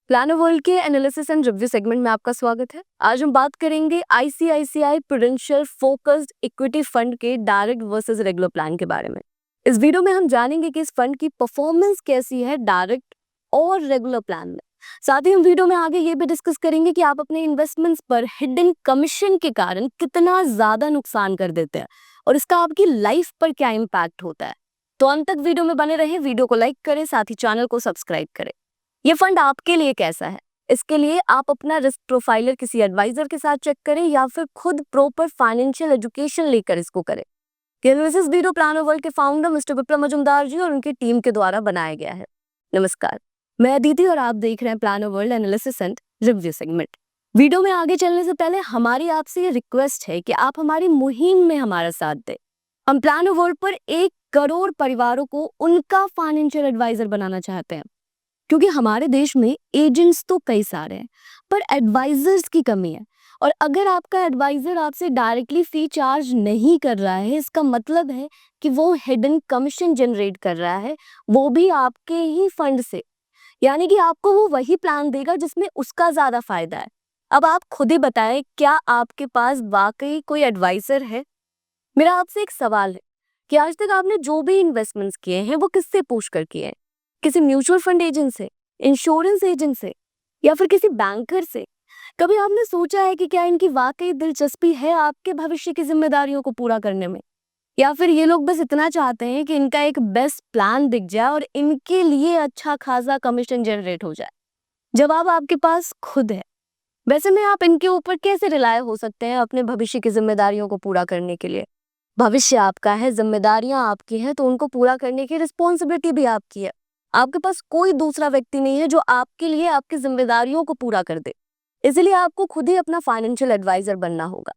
Planner world के analysis and review segment में आपका स्वागत है। आज हम बात करेंगे ICICI prudential focused equity fund के डायरेक्ट वर्सेस रेगुलर प्लान के बारे में। इस वीडियो में हम जानेंगे कि इस फंड की परफॉर्मेंस कैसी है डायरेक्ट और रेगुलर प्लान में। साथ ही हम वीडियो में आगे ये भी डिस्कस करेंगे कि आप अपने इन्वेस्टमेंट्स पर हिडन कमीशन के कारण कितना ज्यादा नुकसान कर देते हैं और इसका आपकी लाइफ पर क्या इम्पैक्ट होता है। तो अंत तक वीडियो में बने रहिए, वीडियो को लाइक करें, साथ ही चैनल को सब्सक्राइब करें। ये फंड आपके लिए कैसा है, इसके लिए आप अपना रिस्क प्रोफाइलर किसी एडवाइजर के साथ चेक करें या फिर खुद प्रॉपर फाइनेंशियल एजुकेशन लेकर इसको करें। एनालिसिस वीडियो प्लानर वर्ल्ड के फाउंडर मिस्टर विप्लव मजुमदार जी और उनकी टीम के द्वारा बनाया गया है। नमस्कार, मैं अदिति और आप देख रहे हैं planner world analysis and review segment. Video में आगे चलने से पहले हमारी आपसे ये रिक्वेस्ट है कि आप हमारी मुहिम में हमारा साथ दें। हम प्लानर वर्ल्ड पर 1 करोड़ परिवारों को उनका फाइनेंशियल एडवाइजर बनाना चाहते हैं, क्योंकि हमारे देश में एजेंट्स तो कई सारे हैं पर एडवाइजर्स की कमी है। और अगर आपका एडवाइजर आपसे डायरेक्टली फी चार्ज नहीं कर रहा है, इसका मतलब है कि वो हिडन कमीशन जनरेट कर रहा है, वो भी आपके ही फंड से। यानी कि आपको वो वही प्लान देगा जिसमें उसका ज्यादा फायदा है। अब आप खुद ही बताएं, क्या आपके पास वाकई कोई एडवाइजर है? मेरा आपसे एक सवाल है कि आज तक आपने जो भी इन्वेस्टमेंट्स किए हैं वो किससे पूछ कर किए हैं? किसी म्यूचुअल फंड एजेंट से, इंश्योरेंस एजेंट से, या फिर किसी बैंकर से? कभी आपने सोचा है कि क्या इनकी वाकई दिलचस्पी है आपके भविष्य की जिम्मेदारियों को पूरा करने में, या फिर ये लोग बस इतना चाहते हैं कि इनका एक बेस्ट प्लान दिख जाए और इनके लिए अच्छा खासा कमीशन जनरेट हो जाए? जवाब आपके पास खुद है। वैसे में आप इनके ऊपर कैसे रिलाय हो सकते हैं अपने भविष्य की जिम्मेदारियों को पूरा करने के लिए? भविष्य आपका है, जिम्मेदारियां आपकी हैं, तो उनको पूरा करने की रिस्पॉन्सिबिलिटी भी आपकी है। आपके पास कोई दूसरा व्यक्ति नहीं है जो आपके लिए आपकी जिम्मेदारियों को पूरा कर दे। इसलिए आपको खुद ही अपना फाइनेंशियल एडवाइजर बनना होगा,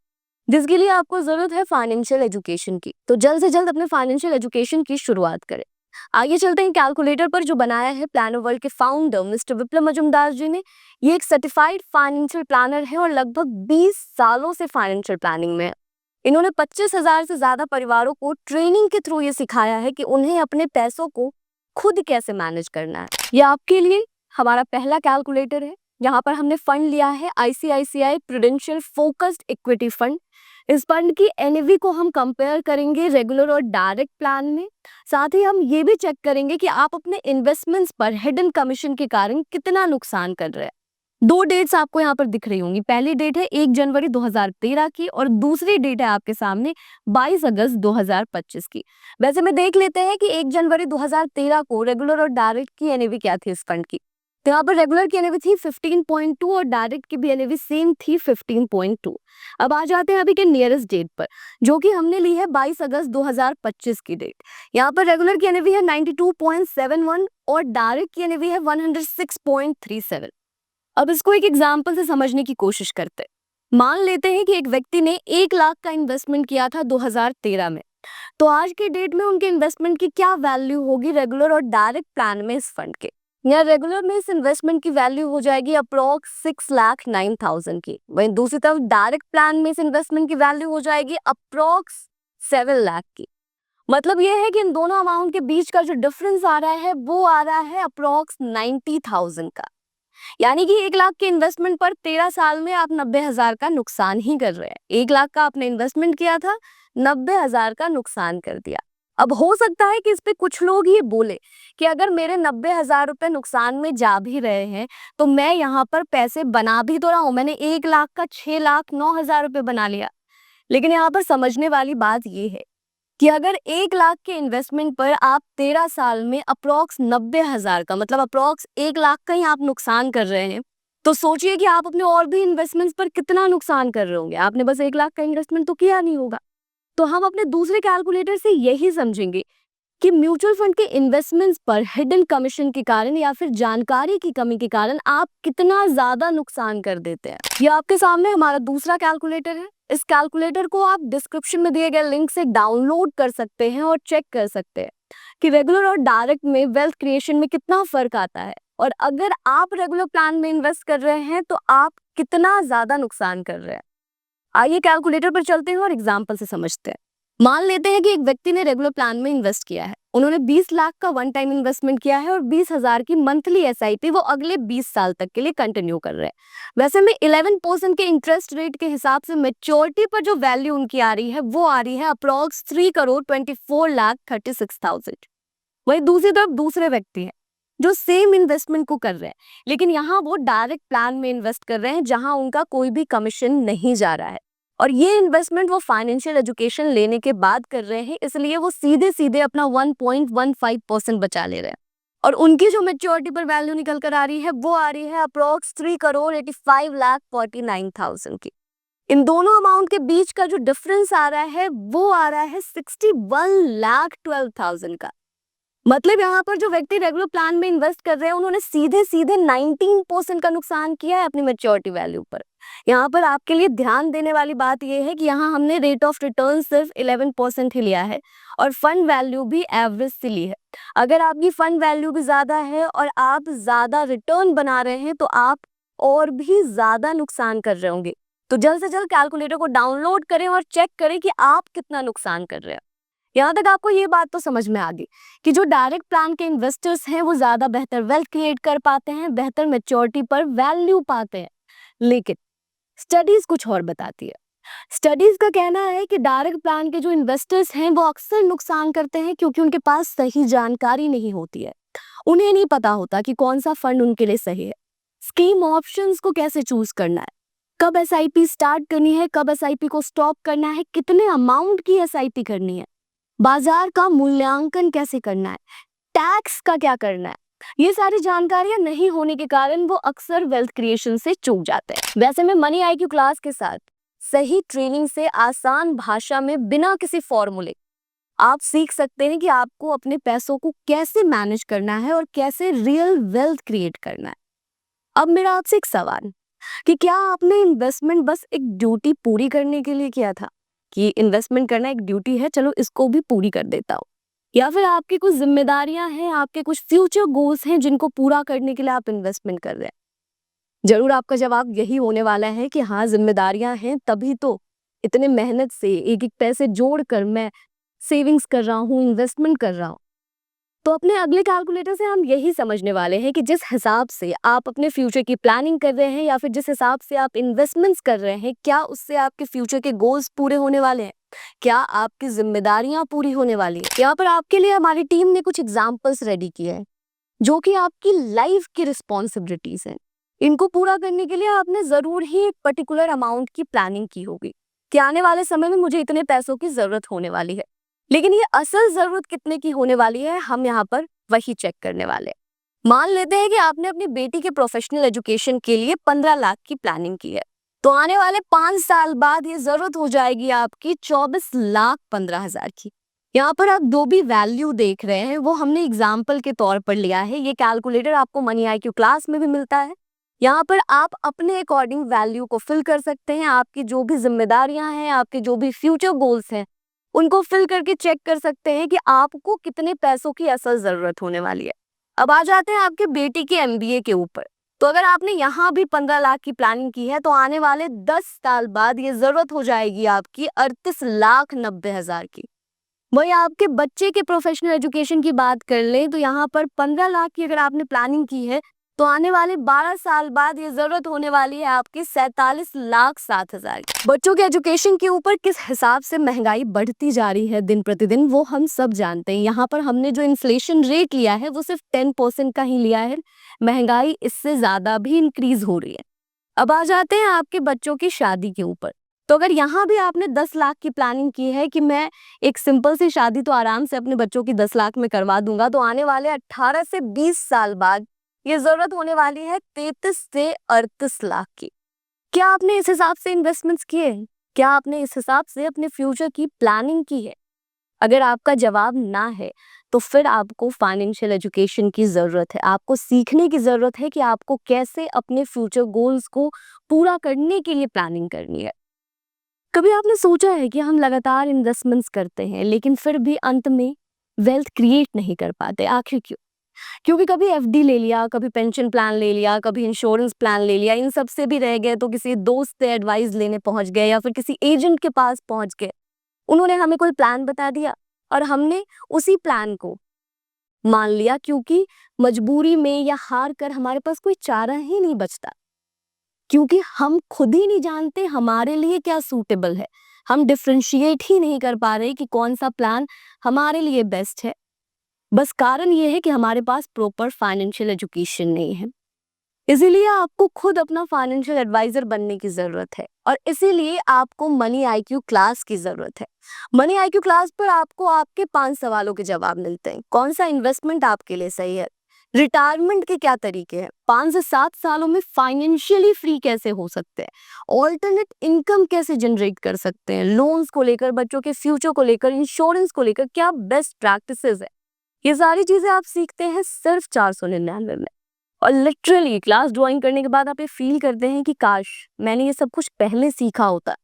जिसके लिए आपको जरूरत है फाइनेंशियल एजुकेशन की। तो जल्द से जल्द अपने फाइनेंशियल एजुकेशन की शुरुआत करें। आइए चलते हैं कैलकुलेटर पर, जो बनाया है प्लानर वर्ल्ड के फाउंडर मिस्टर विप्लव मजुमदार जी ने। ये एक सर्टिफाइड फाइनेंशियल प्लानर है और लगभग 20 सालों से फाइनेंशियल प्लानिंग में है। इन्होंने 25,000 से ज्यादा परिवारों को ट्रेनिंग के थ्रू ये सिखाया है कि उन्हें अपने पैसों को खुद कैसे मैनेज करना है। ये आपके लिए हमारा पहला कैलकुलेटर है। यहाँ पर हमने फंड लिया है ICICI prudential focused equity fund. इस फंड की एनएवी को हम कंपेयर करेंगे रेगुलर और डायरेक्ट प्लान में। साथ ही हम ये भी चेक करेंगे कि आप अपने इन्वेस्टमेंट्स पर हिडन कमीशन के कारण कितना नुकसान कर रहे हैं। 2 डेट्स आपको यहाँ पर दिख रही होंगी। पहली डेट है 1 जनवरी 2013 की और दूसरी डेट है आपके सामने 22 अगस्त 2025 की। वैसे में देख लेते हैं कि 1 जनवरी 2013 को रेगुलर और डायरेक्ट की एनएवी क्या थी इस फंड की। तो यहाँ पर रेगुलर की एनएवी थी 15.2 और डायरेक्ट की भी एनएवी सेम थी 15.2। अब आ जाते हैं अभी के नियरेस्ट डेट पर, जो कि हमने ली है 22 अगस्त 2025 की डेट। यहाँ पर रेगुलर की एनएवी है 92.71 और डायरेक्ट की एनएवी है 106.37। अब इसको एक एग्जाम्पल से समझने की कोशिश करते हैं। मान लेते हैं कि एक व्यक्ति ने 1 लाख का इन्वेस्टमेंट किया था 2013 में। तो आज के डेट में उनके इन्वेस्टमेंट की क्या वैल्यू होगी रेगुलर और डायरेक्ट प्लान में इस फंड के? या रेगुलर में इस इन्वेस्टमेंट की वैल्यू हो जाएगी अप्रोक्स 6,09,000 की। वहीं दूसरी तरफ डायरेक्ट प्लान में इस इन्वेस्टमेंट की वैल्यू हो जाएगी अप्रोक्स 7 लाख की। मतलब ये है कि इन दोनों अमाउंट के बीच का जो डिफरेंस आ रहा है वो आ रहा है अप्रोक्स 90,000 का। यानी कि 1 लाख के इन्वेस्टमेंट पर 13 साल में आप 90,000 का नुकसान ही कर रहे हैं। 1 लाख का आपने इन्वेस्टमेंट किया था, 90,000 का नुकसान कर दिया। अब हो सकता है कि इस पे कुछ लोग ये बोले कि अगर मेरे 90,000 रुपए नुकसान में जा भी रहे हैं तो मैं यहाँ पर पैसे बना भी तो रहा हूँ। मैंने 1 लाख का 6,09,000 रुपए बना लिया। लेकिन यहाँ पर समझने वाली बात ये है कि अगर 1 लाख के इन्वेस्टमेंट पर आप 13 साल में अप्रोक्स 90,000 का, मतलब अप्रोक्स 1 लाख का ही आप नुकसान कर रहे हैं, तो सोचिए कि आप अपने और भी इन्वेस्टमेंट्स पर कितना नुकसान कर रहे होंगे। आपने बस 1 लाख का इन्वेस्टमेंट तो किया नहीं होगा। तो हम अपने दूसरे कैलकुलेटर से यही समझेंगे कि म्यूचुअल फंड के इन्वेस्टमेंट्स पर हिडन कमीशन के कारण या फिर जानकारी की कमी के कारण आप कितना ज्यादा नुकसान कर देते हैं। ये आपके सामने हमारा दूसरा कैलकुलेटर है। इस कैलकुलेटर को आप डिस्क्रिप्शन में दिए गए लिंक से डाउनलोड कर सकते हैं और चेक कर सकते हैं कि रेगुलर और डायरेक्ट में वेल्थ क्रिएशन में कितना फर्क आता है, और अगर आप रेगुलर प्लान में इन्वेस्ट कर रहे हैं तो आप कितना ज्यादा नुकसान कर रहे हैं। आइए कैलकुलेटर पर चलते हैं और एग्जाम्पल से समझते हैं। मान लेते हैं कि एक व्यक्ति ने रेगुलर प्लान में इन्वेस्ट किया है। उन्होंने 20 लाख का वन टाइम इन्वेस्टमेंट किया है और 20,000 की मंथली एसआईपी वो अगले 20 साल तक के लिए कंटिन्यू कर रहे हैं। वैसे में 11% के इंटरेस्ट रेट के हिसाब से मेच्योरिटी पर जो वैल्यू उनकी आ रही है वो आ रही है अप्रॉक्स 3,24,36,000। वही दूसरी तरफ दूसरे व्यक्ति हैं जो सेम इन्वेस्टमेंट को कर रहे हैं, लेकिन यहाँ वो डायरेक्ट प्लान में इन्वेस्ट कर रहे हैं जहां उनका कोई भी कमीशन नहीं जा रहा है, और ये इन्वेस्टमेंट वो फाइनेंशियल एजुकेशन लेने के बाद कर रहे हैं, इसलिए वो सीधे सीधे अपना 1.15% बचा ले रहे हैं। और उनकी जो मेच्योरिटी पर वैल्यू निकल कर आ रही है वो आ रही है अप्रॉक्स 3,85,49,000 की। इन दोनों अमाउंट के बीच का जो डिफरेंस आ रहा है वो आ रहा है 61,12,000 का। मतलब यहाँ पर जो व्यक्ति रेगुलर प्लान में इन्वेस्ट कर रहे हैं उन्होंने सीधे सीधे 19% का नुकसान किया है अपनी मेच्योरिटी वैल्यू पर। यहाँ पर आपके लिए ध्यान देने वाली बात यह है कि यहाँ हमने रेट ऑफ रिटर्न सिर्फ 11% ही लिया है और फंड वैल्यू भी एवरेज से ली है। अगर आपकी फंड वैल्यू भी ज्यादा है और आप ज्यादा रिटर्न बना रहे हैं तो आप और भी ज्यादा नुकसान कर रहे होंगे। तो जल्द से जल्द कैलकुलेटर को डाउनलोड करें और चेक करें कि आप कितना नुकसान कर रहे हैं। यहाँ तक आपको ये बात तो समझ में आ गई कि जो डायरेक्ट प्लान के इन्वेस्टर्स हैं वो ज्यादा बेहतर वेल्थ क्रिएट कर पाते हैं, बेहतर मेच्योरिटी पर वैल्यू पाते हैं। लेकिन स्टडीज कुछ और बताती है। स्टडीज का कहना है कि डायरेक्ट प्लान के जो इन्वेस्टर्स हैं वो अक्सर नुकसान करते हैं क्योंकि उनके पास सही जानकारी नहीं होती है। उन्हें नहीं पता होता कि कौन सा फंड उनके लिए सही है, स्कीम ऑप्शंस को कैसे चूज करना है, कब एसआईपी स्टार्ट करनी है, कब एसआईपी को स्टॉप करना है, कितने अमाउंट की एसआईपी करनी है, बाजार का मूल्यांकन कैसे करना है, टैक्स का क्या करना है। ये सारी जानकारियां नहीं होने के कारण वो अक्सर वेल्थ क्रिएशन से चूक जाते हैं। वैसे में मनी आईक्यू क्लास के साथ सही ट्रेनिंग से आसान भाषा में बिना किसी फॉर्मूले आप सीख सकते हैं कि आपको अपने पैसों को कैसे मैनेज करना है और कैसे रियल वेल्थ क्रिएट करना है। अब मेरा आपसे एक सवाल कि क्या आपने इन्वेस्टमेंट बस एक ड्यूटी पूरी करने के लिए किया था कि इन्वेस्टमेंट करना एक ड्यूटी है, चलो इसको भी पूरी कर देता हूँ, या फिर आपकी कुछ जिम्मेदारियां हैं, आपके कुछ फ्यूचर गोल्स हैं जिनको पूरा करने के लिए आप इन्वेस्टमेंट कर रहे हैं। जरूर आपका जवाब यही होने वाला है कि हाँ जिम्मेदारियां हैं, तभी तो इतने मेहनत से एक एक पैसे जोड़कर मैं सेविंग्स कर रहा हूँ, इन्वेस्टमेंट कर रहा हूँ। तो अपने अगले कैलकुलेटर से हम यही समझने वाले हैं कि जिस हिसाब से आप अपने फ्यूचर की प्लानिंग कर रहे हैं या फिर जिस हिसाब से आप इन्वेस्टमेंट्स कर रहे हैं, क्या उससे आपके फ्यूचर के गोल्स पूरे होने वाले हैं, क्या आपकी जिम्मेदारियां पूरी होने वाली है। यहाँ पर आपके लिए हमारी टीम ने कुछ एग्जाम्पल्स रेडी किए हैं जो कि आपकी लाइफ की रिस्पॉन्सिबिलिटीज हैं। इनको पूरा करने के लिए आपने जरूर ही एक पर्टिकुलर अमाउंट की प्लानिंग की होगी कि आने वाले समय में मुझे इतने पैसों की जरूरत होने वाली है, लेकिन ये असल जरूरत कितने की होने वाली है हम यहाँ पर वही चेक करने वाले हैं। मान लेते हैं कि आपने अपनी बेटी के प्रोफेशनल एजुकेशन के लिए 15 लाख की प्लानिंग की है, तो आने वाले 5 साल बाद ये जरूरत हो जाएगी आपकी 24,15,000 की। यहाँ पर आप जो भी वैल्यू देख रहे हैं वो हमने एग्जाम्पल के तौर पर लिया है। ये कैलकुलेटर आपको मनी आईक्यू क्लास में भी मिलता है। यहाँ पर आप अपने अकॉर्डिंग वैल्यू को फिल कर सकते हैं। आपकी जो भी जिम्मेदारियां हैं, आपके जो भी फ्यूचर गोल्स हैं, उनको फिल करके चेक कर सकते हैं कि आपको कितने पैसों की असल जरूरत होने वाली है। अब आ जाते हैं आपके बेटी के एमबीए के ऊपर। तो अगर आपने यहाँ भी 15 लाख की प्लानिंग की है तो आने वाले 10 साल बाद ये जरूरत हो जाएगी आपकी 38,90,000 की। वही आपके बच्चे के प्रोफेशनल एजुकेशन की बात कर लें तो यहाँ पर 15 लाख की अगर आपने प्लानिंग की है तो आने वाले 12 साल बाद ये जरूरत होने वाली है आपकी 47,07,000। बच्चों के एजुकेशन के ऊपर किस हिसाब से महंगाई बढ़ती जा रही है दिन प्रतिदिन वो हम सब जानते हैं। यहाँ पर हमने जो इन्फ्लेशन रेट लिया है वो सिर्फ 10% का ही लिया है, महंगाई इससे ज्यादा भी इंक्रीज हो रही है। अब आ जाते हैं आपके बच्चों की शादी के ऊपर। तो अगर यहाँ भी आपने 10 लाख की प्लानिंग की है कि मैं एक सिंपल सी शादी तो आराम से अपने बच्चों की 10 लाख में करवा दूंगा, तो आने वाले 18 से 20 साल बाद ये जरूरत होने वाली है 33 से 38 लाख की। क्या आपने इस हिसाब से इन्वेस्टमेंट्स किए? क्या आपने इस हिसाब से अपने फ्यूचर की प्लानिंग की है? अगर आपका जवाब ना है तो फिर आपको फाइनेंशियल एजुकेशन की जरूरत है। आपको सीखने की जरूरत है कि आपको कैसे अपने फ्यूचर गोल्स को पूरा करने के लिए प्लानिंग करनी है। कभी आपने सोचा है कि हम लगातार इन्वेस्टमेंट्स करते हैं लेकिन फिर भी अंत में वेल्थ क्रिएट नहीं कर पाते? आखिर क्यों? क्योंकि कभी एफडी ले लिया, कभी पेंशन प्लान ले लिया, कभी इंश्योरेंस प्लान ले लिया, इन सब से भी रह गए तो किसी दोस्त से एडवाइस लेने पहुंच गए या फिर किसी एजेंट के पास पहुंच गए। उन्होंने हमें कोई प्लान बता दिया और हमने उसी प्लान को मान लिया क्योंकि मजबूरी में या हार कर हमारे पास कोई चारा ही नहीं बचता, क्योंकि हम खुद ही नहीं जानते हमारे लिए क्या सूटेबल है। हम डिफरेंशिएट ही नहीं कर पा रहे कि कौन सा प्लान हमारे लिए बेस्ट है। बस कारण ये है कि हमारे पास प्रॉपर फाइनेंशियल एजुकेशन नहीं है। इसीलिए आपको खुद अपना फाइनेंशियल एडवाइजर बनने की जरूरत है और इसीलिए आपको मनी आईक्यू क्लास की जरूरत है। मनी आईक्यू क्लास पर आपको आपके 5 सवालों के जवाब मिलते हैं। कौन सा इन्वेस्टमेंट आपके लिए सही है, रिटायरमेंट के क्या तरीके हैं, 5 से 7 सालों में फाइनेंशियली फ्री कैसे हो सकते हैं, ऑल्टरनेट इनकम कैसे जनरेट कर सकते हैं, लोन्स को लेकर, बच्चों के फ्यूचर को लेकर, इंश्योरेंस को लेकर क्या बेस्ट प्रैक्टिसेस है, ये सारी चीजें आप सीखते हैं सिर्फ 499 में। और लिटरली क्लास ज्वाइन करने के बाद आप ये फील करते हैं कि काश मैंने ये सब कुछ पहले सीखा होता,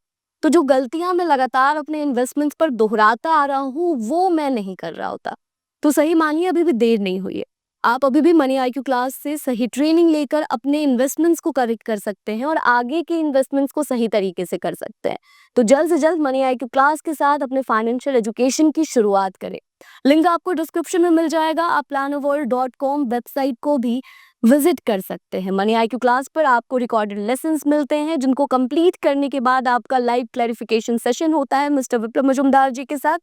तो जो गलतियां मैं लगातार अपने इन्वेस्टमेंट्स पर दोहराता आ रहा हूँ वो मैं नहीं कर रहा होता। तो सही मानिए अभी भी देर नहीं हुई है। आप अभी भी मनी आईक्यू क्लास से सही ट्रेनिंग लेकर अपने इन्वेस्टमेंट्स को करेक्ट कर सकते हैं और आगे के इन्वेस्टमेंट्स को सही तरीके से कर सकते हैं। तो जल्द से जल्द मनी आईक्यू क्लास के साथ अपने फाइनेंशियल एजुकेशन की शुरुआत करें। लिंक आपको डिस्क्रिप्शन में मिल जाएगा। आप planoworld.com वेबसाइट को भी विजिट कर सकते हैं। मनी आईक्यू क्लास पर आपको रिकॉर्डेड लेसन्स मिलते हैं जिनको कंप्लीट करने के बाद आपका लाइव क्लैरिफिकेशन सेशन होता है मिस्टर विप्लव मजुमदार जी के साथ,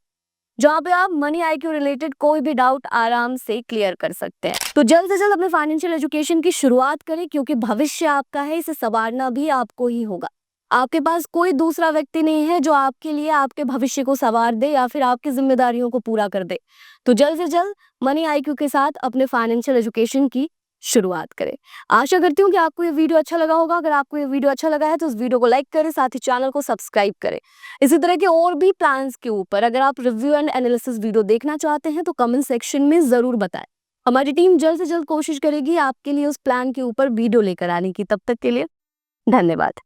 जहाँ पे आप मनी आईक्यू रिलेटेड कोई भी डाउट आराम से क्लियर कर सकते हैं। तो जल्द से जल्द अपने फाइनेंशियल एजुकेशन की शुरुआत करें, क्योंकि भविष्य आपका है, इसे संवारना भी आपको ही होगा। आपके पास कोई दूसरा व्यक्ति नहीं है जो आपके लिए आपके भविष्य को संवार दे या फिर आपकी जिम्मेदारियों को पूरा कर दे। तो जल्द से जल्द मनी आईक्यू के साथ अपने फाइनेंशियल एजुकेशन की शुरुआत करें। आशा करती हूँ कि आपको ये वीडियो अच्छा लगा होगा। अगर आपको ये वीडियो अच्छा लगा है तो इस वीडियो को लाइक करें, साथ ही चैनल को सब्सक्राइब करें। इसी तरह के और भी प्लान्स के ऊपर अगर आप रिव्यू एंड एनालिसिस वीडियो देखना चाहते हैं तो कमेंट सेक्शन में जरूर बताएं। हमारी टीम जल्द से जल्द कोशिश करेगी आपके लिए उस प्लान के ऊपर वीडियो लेकर आने की। तब तक के लिए धन्यवाद।